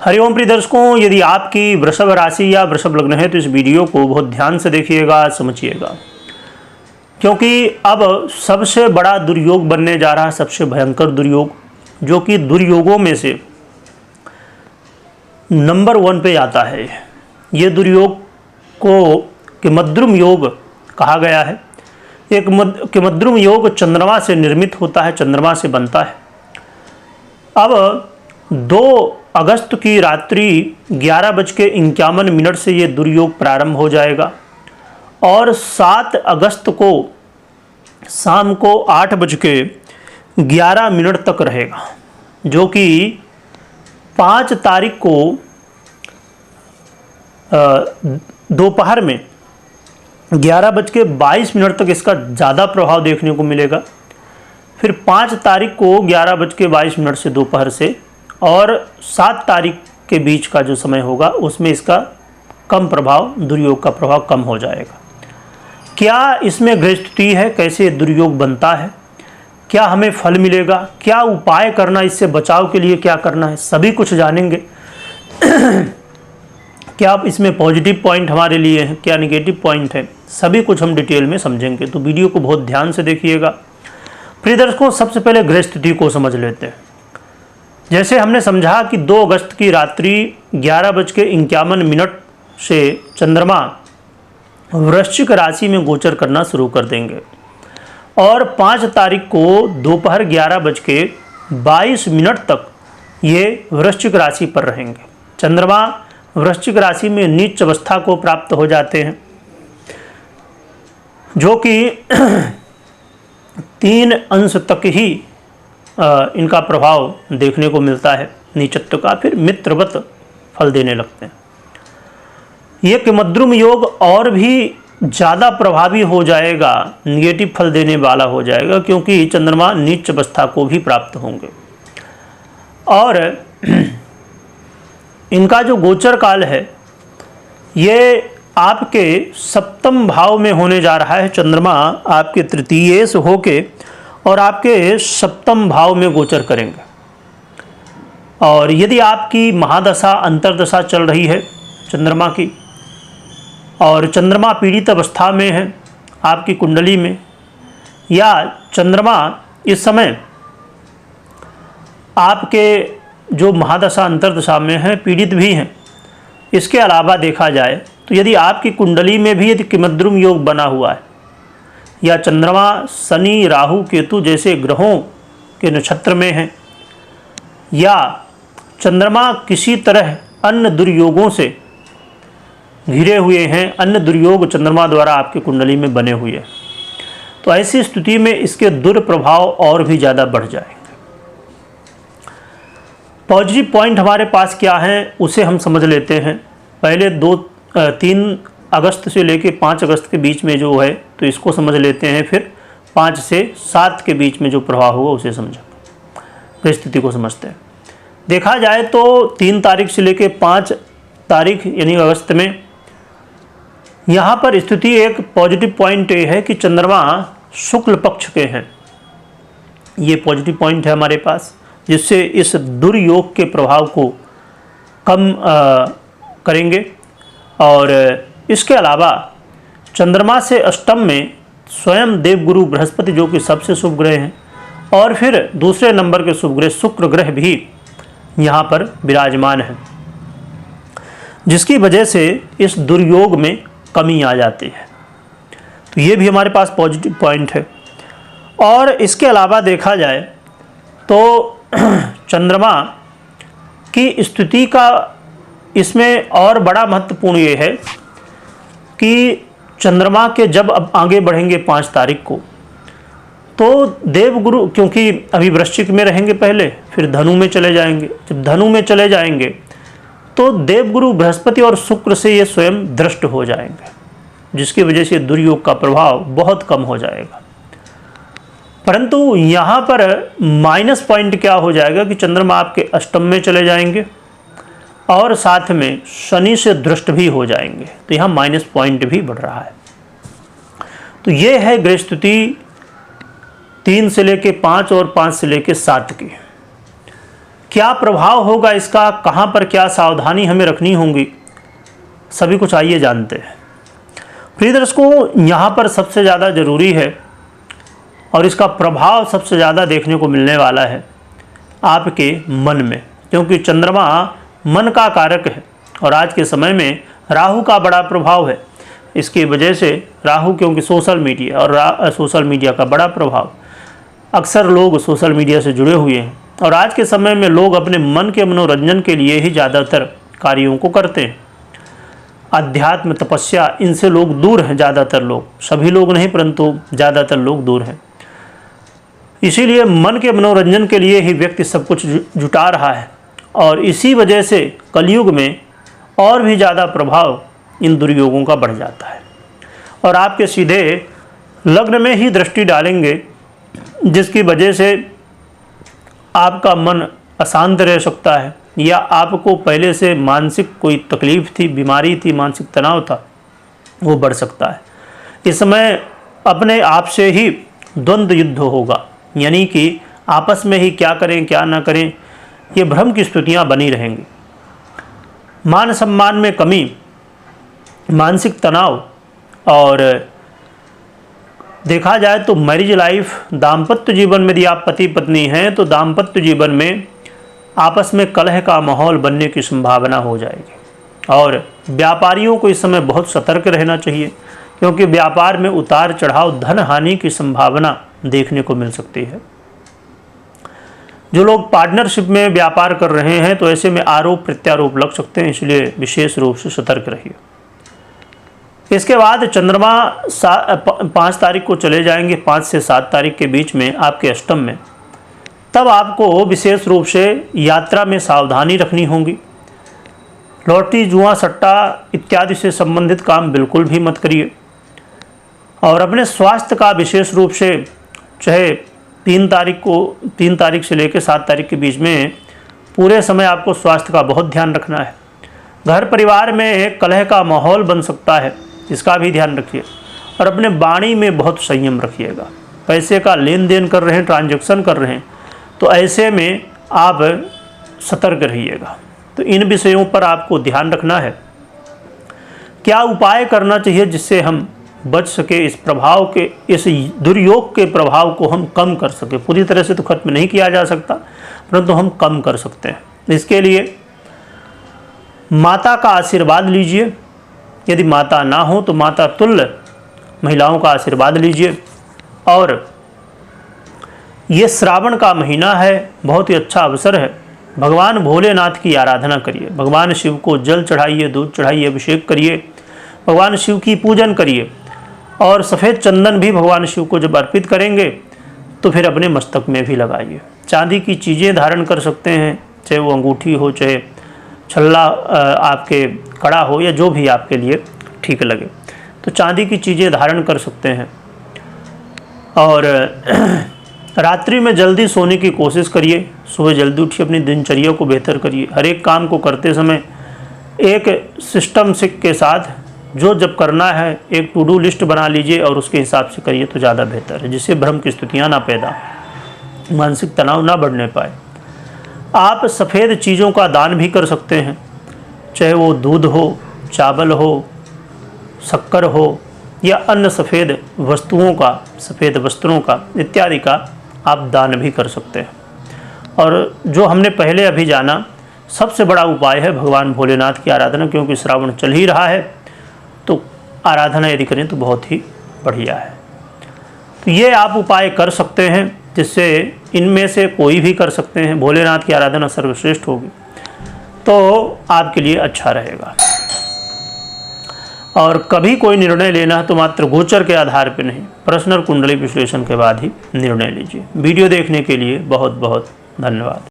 हरिओम प्रिय दर्शकों, यदि आपकी वृषभ राशि या वृषभ लग्न है तो इस वीडियो को बहुत ध्यान से देखिएगा, समझिएगा, क्योंकि अब सबसे बड़ा दुर्योग बनने जा रहा है, सबसे भयंकर दुर्योग, जो कि दुर्योगों में से नंबर 1 पे आता है। ये दुर्योग को किमद्रुम योग कहा गया है। एक किमद्रुम योग चंद्रमा से निर्मित होता है, चंद्रमा से बनता है। अब 2 अगस्त की रात्रि 11:51 से ये दुर्योग प्रारंभ हो जाएगा और 7 अगस्त को शाम को 8:11 तक रहेगा, जो कि 5 तारीख को दोपहर में 11:22 तक इसका ज़्यादा प्रभाव देखने को मिलेगा। फिर 5 तारीख को 11:22 से दोपहर से और 7 तारीख के बीच का जो समय होगा उसमें इसका कम प्रभाव, दुर्योग का प्रभाव कम हो जाएगा। क्या इसमें ग्रह स्थिति है, कैसे दुर्योग बनता है, क्या हमें फल मिलेगा, क्या उपाय करना, इससे बचाव के लिए क्या करना है, सभी कुछ जानेंगे। क्या इसमें पॉजिटिव पॉइंट हमारे लिए हैं, क्या नेगेटिव पॉइंट है, सभी कुछ हम डिटेल में समझेंगे। तो वीडियो को बहुत ध्यान से देखिएगा। प्रिय दर्शकों, सबसे पहले ग्रह स्थिति को समझ लेते हैं। जैसे हमने समझा कि 2 अगस्त की रात्रि 11:51 से चंद्रमा वृश्चिक राशि में गोचर करना शुरू कर देंगे और 5 तारीख को दोपहर 11:22 तक ये वृश्चिक राशि पर रहेंगे। चंद्रमा वृश्चिक राशि में नीच अवस्था को प्राप्त हो जाते हैं, जो कि 3 अंश तक ही इनका प्रभाव देखने को मिलता है नीचत्व का, फिर मित्रवत फल देने लगते हैं। ये किमद्रुम योग और भी ज़्यादा प्रभावी हो जाएगा, निगेटिव फल देने वाला हो जाएगा, क्योंकि चंद्रमा नीच अवस्था को भी प्राप्त होंगे। और इनका जो गोचर काल है ये आपके 7वें भाव में होने जा रहा है। चंद्रमा आपके तृतीय से होके और आपके 7वें भाव में गोचर करेंगे। और यदि आपकी महादशा अंतर्दशा चल रही है चंद्रमा की और चंद्रमा पीड़ित अवस्था में है आपकी कुंडली में, या चंद्रमा इस समय आपके जो महादशा अंतर्दशा में है पीड़ित भी हैं, इसके अलावा देखा जाए तो यदि आपकी कुंडली में भी यदि किमद्रुम योग बना हुआ है या चंद्रमा शनि राहु केतु जैसे ग्रहों के नक्षत्र में है, या चंद्रमा किसी तरह अन्य दुर्योगों से घिरे हुए हैं, अन्य दुर्योग चंद्रमा द्वारा आपकी कुंडली में बने हुए हैं, तो ऐसी स्थिति में इसके दुष्प्रभाव और भी ज़्यादा बढ़ जाएंगे। पॉजिटिव पॉइंट हमारे पास क्या हैं उसे हम समझ लेते हैं। पहले 3 अगस्त से लेकर 5 अगस्त के बीच में जो है तो इसको समझ लेते हैं, फिर 5 से 7 के बीच में जो प्रभाव होगा उसे समझेंगे, स्थिति को समझते हैं। देखा जाए तो 3 तारीख से लेकर 5 तारीख यानी अगस्त में यहाँ पर स्थिति एक पॉजिटिव पॉइंट ये है कि चंद्रमा शुक्ल पक्ष के हैं। ये पॉजिटिव पॉइंट है हमारे पास, जिससे इस दुर्योग के प्रभाव को कम करेंगे। और इसके अलावा चंद्रमा से अष्टम में स्वयं देवगुरु बृहस्पति, जो कि सबसे शुभ ग्रह हैं, और फिर दूसरे नंबर के शुभ ग्रह शुक्र ग्रह भी यहाँ पर विराजमान है, जिसकी वजह से इस दुर्योग में कमी आ जाती है। तो ये भी हमारे पास पॉजिटिव पॉइंट है। और इसके अलावा देखा जाए तो चंद्रमा की स्थिति का इसमें और बड़ा महत्वपूर्ण ये है कि चंद्रमा के जब अब आगे बढ़ेंगे 5 तारीख को, तो देवगुरु, क्योंकि अभी वृश्चिक में रहेंगे पहले, फिर धनु में चले जाएंगे। जब धनु में चले जाएंगे तो देवगुरु बृहस्पति और शुक्र से ये स्वयं दृष्ट हो जाएंगे, जिसकी वजह से दुर्योग का प्रभाव बहुत कम हो जाएगा। परंतु यहाँ पर माइनस पॉइंट क्या हो जाएगा कि चंद्रमा आपके अष्टम में चले जाएंगे और साथ में शनि से दृष्ट भी हो जाएंगे, तो यहाँ माइनस पॉइंट भी बढ़ रहा है। तो ये है ग्रह स्थिति 3 से लेके 5 और 5 से लेके 7 की। क्या प्रभाव होगा इसका, कहाँ पर क्या सावधानी हमें रखनी होगी, सभी कुछ आइए जानते हैं। प्रिय दर्शकों, यहाँ पर सबसे ज़्यादा ज़रूरी है और इसका प्रभाव सबसे ज़्यादा देखने को मिलने वाला है आपके मन में, क्योंकि चंद्रमा मन का कारक है और आज के समय में राहु का बड़ा प्रभाव है। इसकी वजह से राहु, क्योंकि सोशल मीडिया और सोशल मीडिया का बड़ा प्रभाव, अक्सर लोग सोशल मीडिया से जुड़े हुए हैं और आज के समय में लोग अपने मन के मनोरंजन के लिए ही ज़्यादातर कार्यों को करते हैं। अध्यात्म, तपस्या, इनसे लोग दूर हैं, ज़्यादातर लोग, सभी लोग नहीं परंतु ज़्यादातर लोग दूर हैं। इसीलिए मन के मनोरंजन के लिए ही व्यक्ति सब कुछ जुटा रहा है और इसी वजह से कलयुग में और भी ज़्यादा प्रभाव इन दुर्योगों का बढ़ जाता है और आपके सीधे लग्न में ही दृष्टि डालेंगे, जिसकी वजह से आपका मन अशांत रह सकता है या आपको पहले से मानसिक कोई तकलीफ थी, बीमारी थी, मानसिक तनाव था, वो बढ़ सकता है। इस समय अपने आप से ही द्वंद्व युद्ध होगा, यानी कि आपस में ही क्या करें क्या ना करें, ये भ्रम की स्थितियाँ बनी रहेंगी। मान सम्मान में कमी, मानसिक तनाव और देखा जाए तो मैरिज लाइफ, दाम्पत्य जीवन में यदि आप पति पत्नी हैं तो दाम्पत्य जीवन में आपस में कलह का माहौल बनने की संभावना हो जाएगी। और व्यापारियों को इस समय बहुत सतर्क रहना चाहिए, क्योंकि व्यापार में उतार चढ़ाव, धन हानि की संभावना देखने को मिल सकती है। जो लोग पार्टनरशिप में व्यापार कर रहे हैं तो ऐसे में आरोप प्रत्यारोप लग सकते हैं, इसलिए विशेष रूप से सतर्क रहिए। इसके बाद चंद्रमा 5 तारीख को चले जाएंगे, 5 से 7 तारीख के बीच में आपके अष्टम में। तब आपको विशेष रूप से यात्रा में सावधानी रखनी होगी। लॉटरी, जुआ, सट्टा इत्यादि से संबंधित काम बिल्कुल भी मत करिए और अपने स्वास्थ्य का विशेष रूप से, चाहे 3 तारीख से लेकर 7 तारीख के बीच में पूरे समय आपको स्वास्थ्य का बहुत ध्यान रखना है। घर परिवार में कलह का माहौल बन सकता है, इसका भी ध्यान रखिए और अपने वाणी में बहुत संयम रखिएगा। पैसे का लेन देन कर रहे हैं, ट्रांजैक्शन कर रहे हैं, तो ऐसे में आप सतर्क रहिएगा। तो इन विषयों पर आपको ध्यान रखना है। क्या उपाय करना चाहिए जिससे हम बच सके इस प्रभाव के, इस दुर्योग के प्रभाव को हम कम कर सके। पूरी तरह से तो खत्म नहीं किया जा सकता, परंतु हम कम कर सकते हैं। इसके लिए माता का आशीर्वाद लीजिए, यदि माता ना हो तो माता तुल्य महिलाओं का आशीर्वाद लीजिए। और ये श्रावण का महीना है, बहुत ही अच्छा अवसर है। भगवान भोलेनाथ की आराधना करिए, भगवान शिव को जल चढ़ाइए, दूध चढ़ाइए, अभिषेक करिए, भगवान शिव की पूजन करिए। और सफ़ेद चंदन भी भगवान शिव को जब अर्पित करेंगे तो फिर अपने मस्तक में भी लगाइए। चांदी की चीज़ें धारण कर सकते हैं, चाहे वो अंगूठी हो, चाहे छल्ला आपके कड़ा हो, या जो भी आपके लिए ठीक लगे, तो चांदी की चीज़ें धारण कर सकते हैं। और रात्रि में जल्दी सोने की कोशिश करिए, सुबह जल्दी उठिए, अपनी दिनचर्या को बेहतर करिए। हर एक काम को करते समय एक सिस्टम के साथ जो जब करना है एक टू डू लिस्ट बना लीजिए और उसके हिसाब से करिए तो ज़्यादा बेहतर है, जिससे भ्रम की स्थितियाँ ना पैदा, मानसिक तनाव ना बढ़ने पाए। आप सफ़ेद चीज़ों का दान भी कर सकते हैं, चाहे वो दूध हो, चावल हो, शक्कर हो या अन्य सफ़ेद वस्तुओं का, सफ़ेद वस्त्रों का इत्यादि का आप दान भी कर सकते हैं। और जो हमने पहले अभी जाना, सबसे बड़ा उपाय है भगवान भोलेनाथ की आराधना, क्योंकि श्रावण चल ही रहा है, तो आराधना यदि करें तो बहुत ही बढ़िया है। तो ये आप उपाय कर सकते हैं, जिससे इनमें से कोई भी कर सकते हैं। भोलेनाथ की आराधना सर्वश्रेष्ठ होगी तो आपके लिए अच्छा रहेगा। और कभी कोई निर्णय लेना है तो मात्र गोचर के आधार पर नहीं, पर्सनल कुंडली विश्लेषण के बाद ही निर्णय लीजिए। वीडियो देखने के लिए बहुत बहुत धन्यवाद।